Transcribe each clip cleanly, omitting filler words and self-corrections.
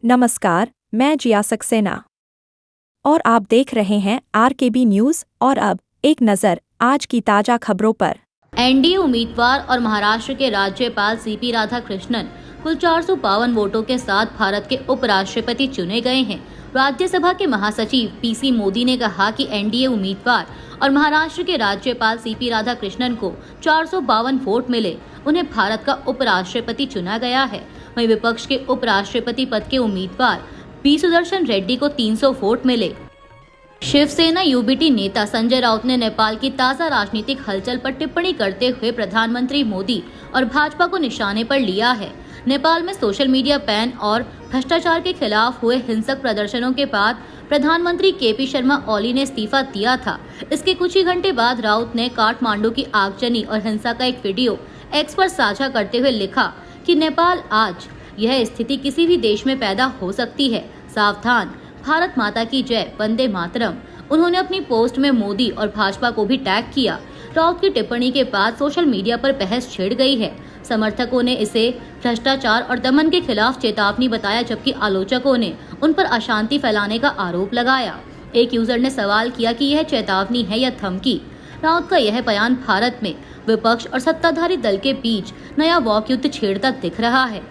नमस्कार, मैं जिया सक्सेना और आप देख रहे हैं आरकेबी न्यूज़। और अब एक नज़र आज की ताज़ा खबरों पर। एनडीए उम्मीदवार और महाराष्ट्र के राज्यपाल सीपी राधाकृष्णन कुल 452 वोटों के साथ भारत के उपराष्ट्रपति चुने गए हैं। राज्यसभा के महासचिव पीसी मोदी ने कहा कि एनडीए उम्मीदवार और महाराष्ट्र के राज्यपाल सीपी राधाकृष्णन को 452 वोट मिले, उन्हें भारत का उपराष्ट्रपति चुना गया है। वहीं विपक्ष के उपराष्ट्रपति पद के उम्मीदवार पी सुदर्शन रेड्डी को 300 वोट मिले। शिवसेना यूबीटी नेता संजय राउत ने नेपाल की ताज़ा राजनीतिक हलचल पर टिप्पणी करते हुए प्रधानमंत्री मोदी और भाजपा को निशाने पर लिया है। नेपाल में सोशल मीडिया बैन और भ्रष्टाचार के खिलाफ हुए हिंसक प्रदर्शनों के बाद प्रधानमंत्री केपी शर्मा ओली ने इस्तीफा दिया था। इसके कुछ ही घंटे बाद राउत ने काठमांडू की आगजनी और हिंसा का एक वीडियो एक्स पर साझा करते हुए लिखा कि नेपाल आज, यह स्थिति किसी भी देश में पैदा हो सकती है, सावधान, भारत माता की जय, वंदे मातरम। उन्होंने अपनी पोस्ट में मोदी और भाजपा को भी टैग किया। राउत की टिप्पणी के बाद सोशल मीडिया पर बहस छिड़ गई है। समर्थकों ने इसे भ्रष्टाचार और दमन के खिलाफ चेतावनी बताया, जबकि आलोचकों ने उन पर अशांति फैलाने का आरोप लगाया। एक यूजर ने सवाल किया कि यह चेतावनी है या धमकी। राउत का यह बयान भारत में विपक्ष और सत्ताधारी दल के बीच नया वाक युद्ध छेड़ता दिख रहा है।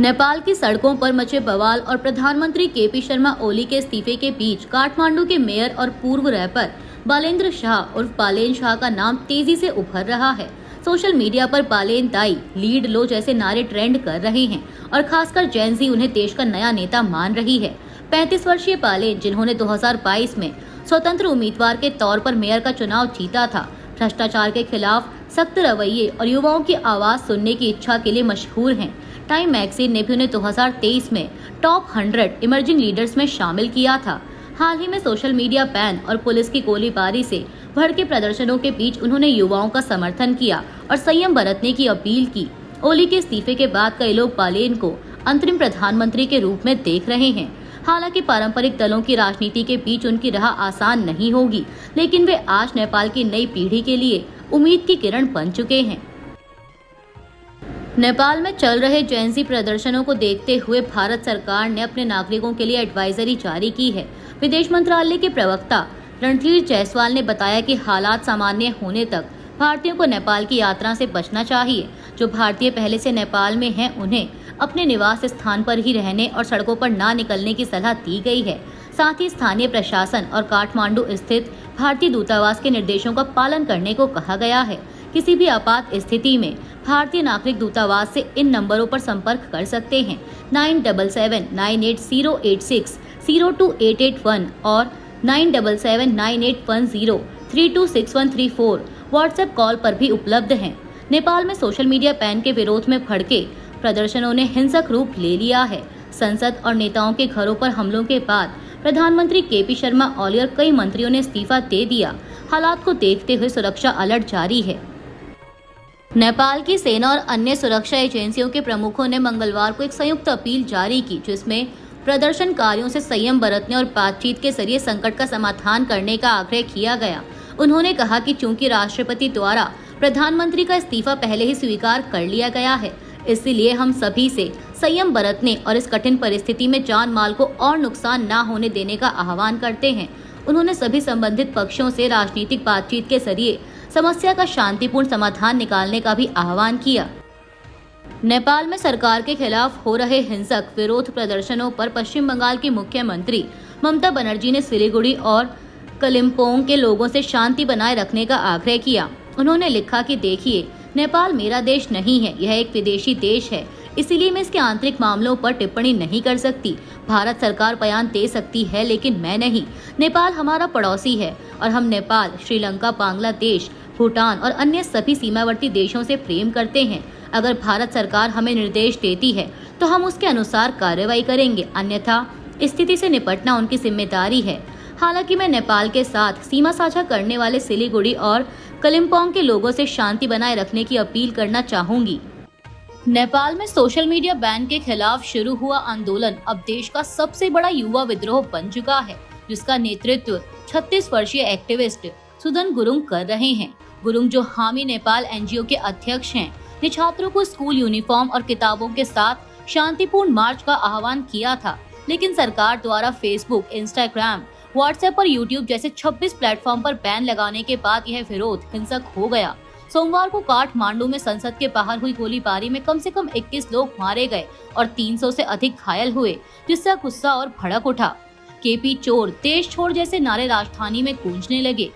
नेपाल की सड़कों पर मचे बवाल और प्रधानमंत्री केपी शर्मा ओली के इस्तीफे के बीच काठमांडू के मेयर और पूर्व रैपर बालेंद्र शाह उर्फ बालेन शाह का नाम तेजी से उभर रहा है। सोशल मीडिया पर बालेन दाई, लीड लो जैसे नारे ट्रेंड कर रहे हैं और खासकर जेन ज़ी उन्हें देश का नया नेता मान रही है। 35 वर्षीय बालेन, जिन्होंने 2022 में स्वतंत्र उम्मीदवार के तौर पर मेयर का चुनाव जीता था, भ्रष्टाचार के खिलाफ सख्त रवैये और युवाओं की आवाज सुनने की इच्छा के लिए मशहूर हैं। टाइम मैगजीन ने भी उन्हें 2023 में टॉप 100 इमर्जिंग लीडर्स में शामिल किया था। हाल ही में सोशल मीडिया बैन और पुलिस की गोलीबारी से भड़के प्रदर्शनों के बीच उन्होंने युवाओं का समर्थन किया और संयम बरतने की अपील की। ओली के इस्तीफे के बाद कई लोग बालेन को अंतरिम प्रधानमंत्री के रूप में देख रहे हैं। हालांकि पारंपरिक दलों की राजनीति के बीच उनकी राह आसान नहीं होगी, लेकिन वे आज नेपाल की नई पीढ़ी के लिए उम्मीद की किरण बन चुके हैं। नेपाल में चल रहे जेन ज़ी प्रदर्शनों को देखते हुए भारत सरकार ने अपने नागरिकों के लिए एडवाइजरी जारी की है। विदेश मंत्रालय के प्रवक्ता रणधीर जायसवाल ने बताया कि हालात सामान्य होने तक भारतीयों को नेपाल की यात्रा से बचना चाहिए। जो भारतीय पहले से नेपाल में हैं, उन्हें अपने निवास स्थान पर ही रहने और सड़कों पर ना निकलने की सलाह दी गई है। साथ ही स्थानीय प्रशासन और काठमांडू स्थित भारतीय दूतावास के निर्देशों का पालन करने को कहा गया है। किसी भी आपात स्थिति में भारतीय नागरिक दूतावास से इन नंबरों पर संपर्क कर सकते हैं। 977980860288 और 977981032634 व्हाट्सएप कॉल पर भी उपलब्ध हैं। नेपाल में सोशल मीडिया बैन के विरोध में भड़के प्रदर्शनों ने हिंसक रूप ले लिया है। संसद और नेताओं के घरों पर हमलों के बाद प्रधानमंत्री केपी शर्मा ओली और कई मंत्रियों ने इस्तीफा दे दिया। हालात को देखते हुए सुरक्षा अलर्ट जारी है। नेपाल की सेना और अन्य सुरक्षा एजेंसियों के प्रमुखों ने मंगलवार को एक संयुक्त अपील जारी की, जिसमें प्रदर्शनकारियों से संयम बरतने और बातचीत के जरिए संकट का समाधान करने का आग्रह किया गया। उन्होंने कहा कि चूंकि राष्ट्रपति द्वारा प्रधानमंत्री का इस्तीफा पहले ही स्वीकार कर लिया गया है, इसलिए हम सभी से संयम बरतने और इस कठिन परिस्थिति में जान माल को और नुकसान न होने देने का आह्वान करते हैं। उन्होंने सभी संबंधित पक्षों से राजनीतिक बातचीत के जरिए समस्या का शांतिपूर्ण समाधान निकालने का भी आह्वान किया। नेपाल में सरकार के खिलाफ हो रहे हिंसक विरोध प्रदर्शनों पर पश्चिम बंगाल की मुख्यमंत्री ममता बनर्जी ने सिलीगुड़ी और कलिम्पोंग के लोगों से शांति बनाए रखने का आग्रह किया। उन्होंने लिखा कि देखिए, नेपाल मेरा देश नहीं है, यह एक विदेशी देश है, इसीलिए मैं इसके आंतरिक मामलों पर टिप्पणी नहीं कर सकती। भारत सरकार बयान दे सकती है, लेकिन मैं नहीं। नेपाल हमारा पड़ोसी है और हम नेपाल, श्रीलंका, बांग्लादेश, भूटान और अन्य सभी सीमावर्ती देशों से प्रेम करते हैं। अगर भारत सरकार हमें निर्देश देती है तो हम उसके अनुसार कार्रवाई करेंगे, अन्यथा स्थिति से निपटना उनकी जिम्मेदारी है। हालांकि मैं नेपाल के साथ सीमा साझा करने वाले सिलीगुड़ी और कलिम्पोंग के लोगों से शांति बनाए रखने की अपील करना चाहूंगी। नेपाल में सोशल मीडिया बैन के खिलाफ शुरू हुआ आंदोलन अब देश का सबसे बड़ा युवा विद्रोह बन चुका है, जिसका नेतृत्व 36 वर्षीय एक्टिविस्ट सुदन गुरुङ कर रहे हैं। गुरुङ, जो हामी नेपाल एनजीओ के अध्यक्ष हैं, ने छात्रों को स्कूल यूनिफॉर्म और किताबों के साथ शांतिपूर्ण मार्च का आह्वान किया था, लेकिन सरकार द्वारा फेसबुक, इंस्टाग्राम, व्हाट्सएप और यूट्यूब जैसे 26 प्लेटफॉर्म पर बैन लगाने के बाद यह विरोध हिंसक हो गया। सोमवार को काठमांडू में संसद के बाहर हुई गोलीबारी में कम से कम 21 लोग मारे गए और 300 से अधिक घायल हुए, जिससे गुस्सा और भड़क उठा। केपी चोर, देश छोड़ जैसे नारे राजधानी में गूंजने लगे।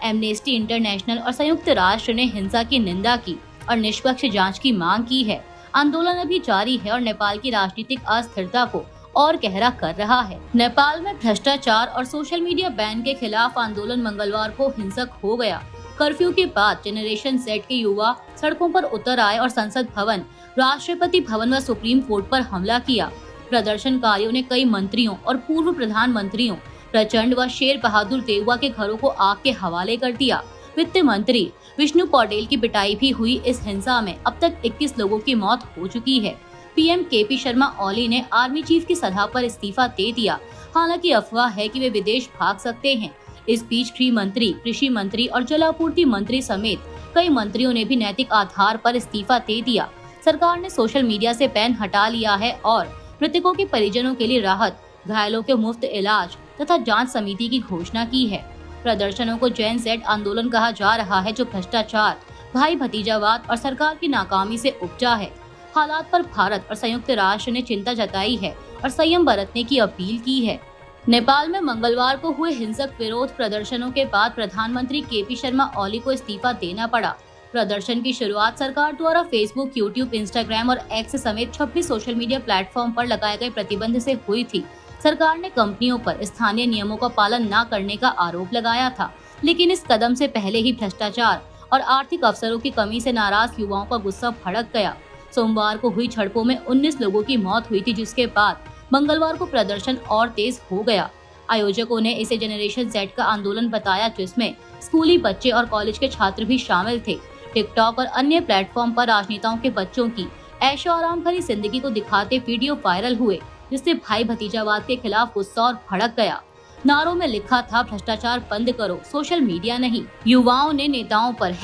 एमनेस्टी इंटरनेशनल और संयुक्त राष्ट्र ने हिंसा की निंदा की और निष्पक्ष जांच की मांग की है। आंदोलन अभी जारी है और नेपाल की राजनीतिक अस्थिरता को और गहरा कर रहा है। नेपाल में भ्रष्टाचार और सोशल मीडिया बैन के खिलाफ आंदोलन मंगलवार को हिंसक हो गया। कर्फ्यू के बाद जनरेशन जेड के युवा सड़कों पर उतर आए और संसद भवन, राष्ट्रपति भवन व सुप्रीम कोर्ट पर हमला किया। प्रदर्शनकारियों ने कई मंत्रियों और पूर्व प्रधानमंत्रियों प्रचंड व शेर बहादुर देउवा के घरों को आग के हवाले कर दिया। वित्त मंत्री विष्णु पौडेल की पिटाई भी हुई। इस हिंसा में अब तक 21 लोगों की मौत हो चुकी है। पीएम केपी शर्मा ओली ने आर्मी चीफ की सलाह पर इस्तीफा दे दिया। हालांकि अफवाह है कि वे विदेश भाग सकते हैं। इस बीच गृह मंत्री, कृषि मंत्री और जलापूर्ति मंत्री समेत कई मंत्रियों ने भी नैतिक आधार पर इस्तीफा दे दिया। सरकार ने सोशल मीडिया से बैन हटा लिया है और मृतकों के परिजनों के लिए राहत, घायलों के मुफ्त इलाज तथा जांच समिति की घोषणा की है। प्रदर्शनों को जेन जेड आंदोलन कहा जा रहा है, जो भ्रष्टाचार, भाई भतीजावाद और सरकार की नाकामी से उपजा है। हालात पर भारत और संयुक्त राष्ट्र ने चिंता जताई है और संयम बरतने की अपील की है। नेपाल में मंगलवार को हुए हिंसक विरोध प्रदर्शनों के बाद प्रधानमंत्री केपी शर्मा ओली को इस्तीफा देना पड़ा। प्रदर्शन की शुरुआत सरकार द्वारा फेसबुक, यूट्यूब, इंस्टाग्राम और एक्स समेत 26 सोशल मीडिया प्लेटफॉर्म पर लगाए गए प्रतिबंध से हुई थी। सरकार ने कंपनियों पर स्थानीय नियमों का पालन न करने का आरोप लगाया था, लेकिन इस कदम से पहले ही भ्रष्टाचार और आर्थिक अवसरों की कमी से नाराज युवाओं का गुस्सा भड़क गया। सोमवार को हुई झड़पों में 19 लोगों की मौत हुई थी, जिसके बाद मंगलवार को प्रदर्शन और तेज हो गया। आयोजकों ने इसे जनरेशन जेड का आंदोलन बताया, जिसमें स्कूली बच्चे और कॉलेज के छात्र भी शामिल थे। टिकटॉक और अन्य प्लेटफॉर्म पर राजनेताओं के बच्चों की ऐशो आराम भरी जिंदगी को दिखाते वीडियो वायरल हुए, जिससे भाई भतीजावाद के खिलाफ गुस्सा और भड़क गया। नारों में लिखा था, भ्रष्टाचार बंद करो, सोशल मीडिया नहीं। युवाओं ने नेताओं पर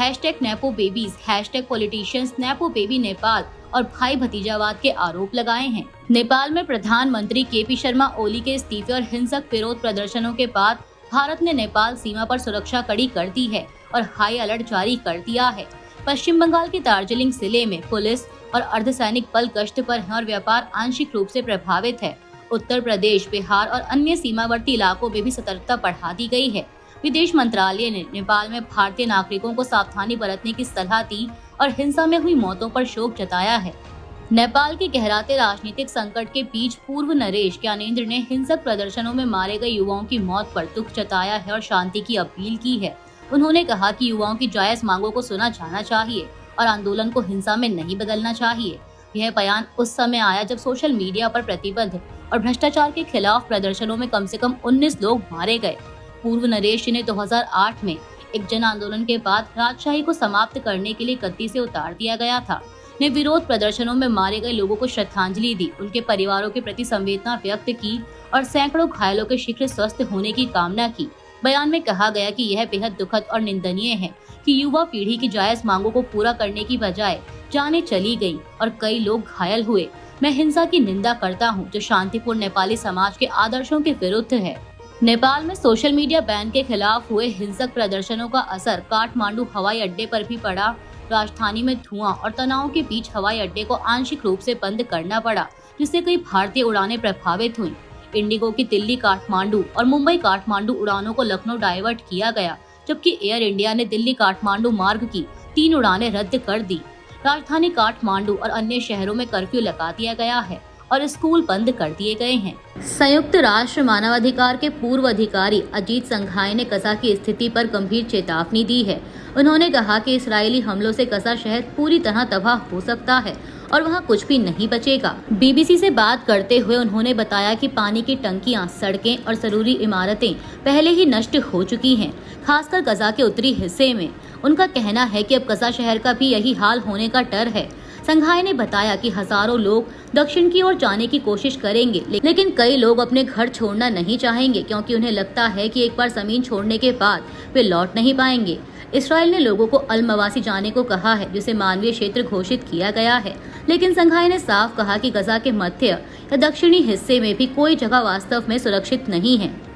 #nepo babies, #politicians nepo baby Nepal और भाई भतीजावाद के आरोप लगाए हैं। नेपाल में प्रधानमंत्री केपी शर्मा ओली के इस्तीफे और हिंसक विरोध प्रदर्शनों के बाद भारत ने नेपाल सीमा पर सुरक्षा कड़ी कर दी है और हाई अलर्ट जारी कर दिया है। पश्चिम बंगाल के दार्जिलिंग जिले में पुलिस और अर्धसैनिक बल गश्त पर हैं और व्यापार आंशिक रूप से प्रभावित है। उत्तर प्रदेश, बिहार और अन्य सीमावर्ती इलाकों में भी सतर्कता बढ़ा दी गई है। विदेश मंत्रालय ने नेपाल में भारतीय नागरिकों को सावधानी बरतने की सलाह दी और हिंसा में हुई मौतों पर शोक जताया है। नेपाल के गहराते राजनीतिक संकट के बीच पूर्व नरेश ज्ञानेंद्र ने हिंसक प्रदर्शनों में मारे गए युवाओं की मौत पर दुख जताया है और शांति की अपील की है। उन्होंने कहा कि युवाओं की जायज मांगों को सुना जाना चाहिए और आंदोलन को हिंसा में नहीं बदलना चाहिए। यह बयान उस समय आया जब सोशल मीडिया पर प्रतिबंध और भ्रष्टाचार के खिलाफ प्रदर्शनों में कम से कम 19 लोग मारे गए। पूर्व नरेश ने 2008 में एक जन आंदोलन के बाद राजशाही को समाप्त करने के लिए गद्दी से उतार दिया गया था, ने विरोध प्रदर्शनों में मारे गए लोगों को श्रद्धांजलि दी, उनके परिवारों के प्रति संवेदना व्यक्त की और सैकड़ों घायलों के शीघ्र स्वस्थ होने की कामना की। बयान में कहा गया कि यह बेहद दुखद और निंदनीय है कि युवा पीढ़ी की जायज मांगों को पूरा करने की बजाय जानें चली गई और कई लोग घायल हुए। मैं हिंसा की निंदा करता हूं, जो शांतिपूर्ण नेपाली समाज के आदर्शों के विरुद्ध है। नेपाल में सोशल मीडिया बैन के खिलाफ हुए हिंसक प्रदर्शनों का असर काठमांडू हवाई अड्डे पर भी पड़ा। राजधानी में धुआं और तनाव के बीच हवाई अड्डे को आंशिक रूप से बंद करना पड़ा, जिससे कई भारतीय उड़ानें प्रभावित हुईं। इंडिगो की दिल्ली काठमांडू और मुंबई काठमांडू उड़ानों को लखनऊ डाइवर्ट किया गया, जबकि एयर इंडिया ने दिल्ली काठमांडू मार्ग की 3 उड़ानें रद्द कर दी। राजधानी काठमांडू और अन्य शहरों में कर्फ्यू लगा दिया गया है और स्कूल बंद कर दिए गए हैं। संयुक्त राष्ट्र मानवाधिकार के पूर्व अधिकारी अजीत संघाई ने गजा की स्थिति पर गंभीर चेतावनी दी है। उन्होंने कहा कि इसराइली हमलों से गजा शहर पूरी तरह तबाह हो सकता है और वहां कुछ भी नहीं बचेगा। बीबीसी से बात करते हुए उन्होंने बताया कि पानी की टंकियां, सड़कें और जरूरी इमारतें पहले ही नष्ट हो चुकी हैं, खासकर गजा के उत्तरी हिस्से में। उनका कहना है कि अब गजा शहर का भी यही हाल होने का डर है। संघाई ने बताया कि हजारों लोग दक्षिण की ओर जाने की कोशिश करेंगे, लेकिन कई लोग अपने घर छोड़ना नहीं चाहेंगे, क्योंकि उन्हें लगता है कि एक बार जमीन छोड़ने के बाद वे लौट नहीं पाएंगे। इसराइल ने लोगों को अल-मवासी जाने को कहा है, जिसे मानवीय क्षेत्र घोषित किया गया है, लेकिन संघाई ने साफ कहा कि गजा के मध्य या दक्षिणी हिस्से में भी कोई जगह वास्तव में सुरक्षित नहीं है।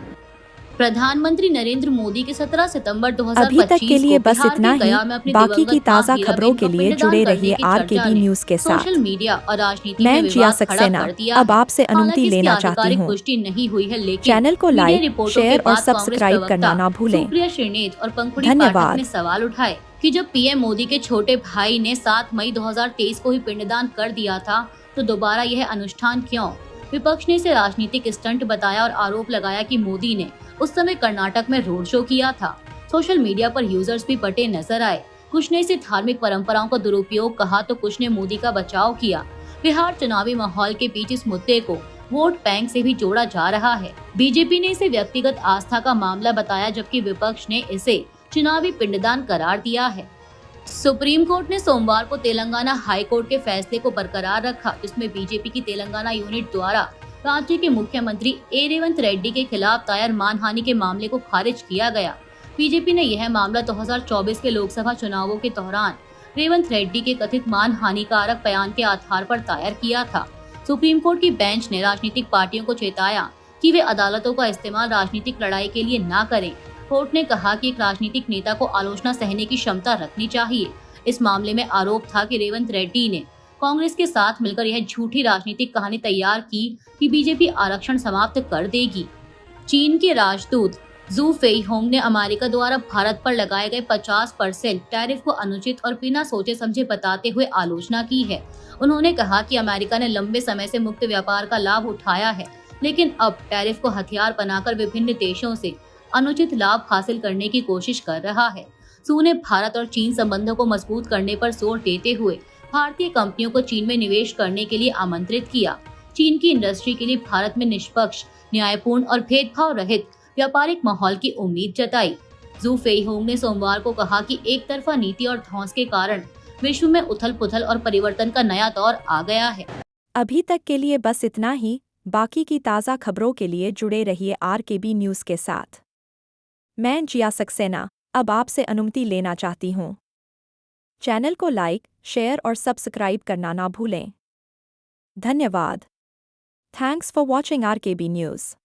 प्रधानमंत्री नरेंद्र मोदी के 17 सितंबर 2025 अभी तक के लिए को बस बिहार इतना के ही। गया में अपने बाकी की दिवंगत मां ताज़ा खबरों हीराबेन के को लिए पिंडदान जुड़े करने रहिए की चर्चा आरकेबी ने न्यूज के साथ। सोशल मीडिया और राजनीति में मैं जिया विवाद खड़ा सक्सेना कर दिया अब है। आपसे अनुमति हालांकि इसकी लेना चाहती आधिकारिक हूँ। पुष्टि नहीं हुई है, लेकिन चैनल को मीडिया लाइक, रिपोर्टों के शेयर और बाद कांग्रेस सब्सक्राइब करना प्रवक्ता ना भूलें। सुप्रिया श्रीनेत और पंखुड़ी धन्यवाद। पाठक ने सवाल उठाए कि जब पीएम मोदी के छोटे भाई ने 7 मई 2023 को ही पिंडदान कर दिया था, तो दोबारा यह अनुष्ठान क्यों? विपक्ष ने इसे राजनीतिक स्टंट बताया और आरोप लगाया कि मोदी ने उस समय कर्नाटक में रोड शो किया था। सोशल मीडिया पर यूजर्स भी बटे नजर आए। कुछ ने इसे धार्मिक परंपराओं का दुरुपयोग कहा, तो कुछ ने मोदी का बचाव किया। बिहार चुनावी माहौल के बीच इस मुद्दे को वोट बैंक से भी जोड़ा जा रहा है। बीजेपी ने इसे व्यक्तिगत आस्था का मामला बताया, जबकि विपक्ष ने इसे चुनावी पिंडदान करार दिया है। सुप्रीम कोर्ट ने सोमवार को तेलंगाना हाई कोर्ट के फैसले को बरकरार रखा, जिसमें बीजेपी की तेलंगाना यूनिट द्वारा राज्य के मुख्यमंत्री रेवंत रेड्डी के खिलाफ दायर मानहानि के मामले को खारिज किया गया। बीजेपी ने यह मामला 2024 के लोकसभा चुनावों के दौरान रेवंत रेड्डी के कथित मानहानिकारक बयान के आधार पर दायर किया था। सुप्रीम कोर्ट की बेंच ने राजनीतिक पार्टियों को चेताया कि वे अदालतों का इस्तेमाल राजनीतिक लड़ाई के लिए न करें। कोर्ट ने कहा कि एक राजनीतिक नेता को आलोचना सहने की क्षमता रखनी चाहिए। इस मामले में आरोप था कि रेवंत रेड्डी ने कांग्रेस के साथ मिलकर यह झूठी राजनीतिक कहानी तैयार की कि बीजेपी आरक्षण समाप्त कर देगी। चीन के राजदूत जू फेईहोंग ने अमेरिका द्वारा भारत पर लगाए गए 50% टैरिफ को अनुचित और बिना सोचे समझे बताते हुए आलोचना की है। उन्होंने कहा कि अमेरिका ने लंबे समय से मुक्त व्यापार का लाभ उठाया है, लेकिन अब टैरिफ को हथियार बनाकर विभिन्न देशों से अनुचित लाभ हासिल करने की कोशिश कर रहा है। सू ने भारत और चीन संबंधों को मजबूत करने पर जोर देते हुए भारतीय कंपनियों को चीन में निवेश करने के लिए आमंत्रित किया। चीन की इंडस्ट्री के लिए भारत में निष्पक्ष, न्यायपूर्ण और भेदभाव रहित व्यापारिक माहौल की उम्मीद जताई। जू फेईहोंग ने सोमवार को कहा कि एक तरफा नीति और धौंस के कारण विश्व में उथल-पुथल और परिवर्तन का नया दौर आ गया है। अभी तक के लिए बस इतना ही। बाकी की ताज़ा खबरों के लिए जुड़े रहिए आरकेबी न्यूज के साथ। मैं जिया सक्सेना अब आपसे अनुमति लेना चाहती हूँ। चैनल को लाइक, शेयर और सब्सक्राइब करना ना भूलें। धन्यवाद। Thanks for watching RKB news.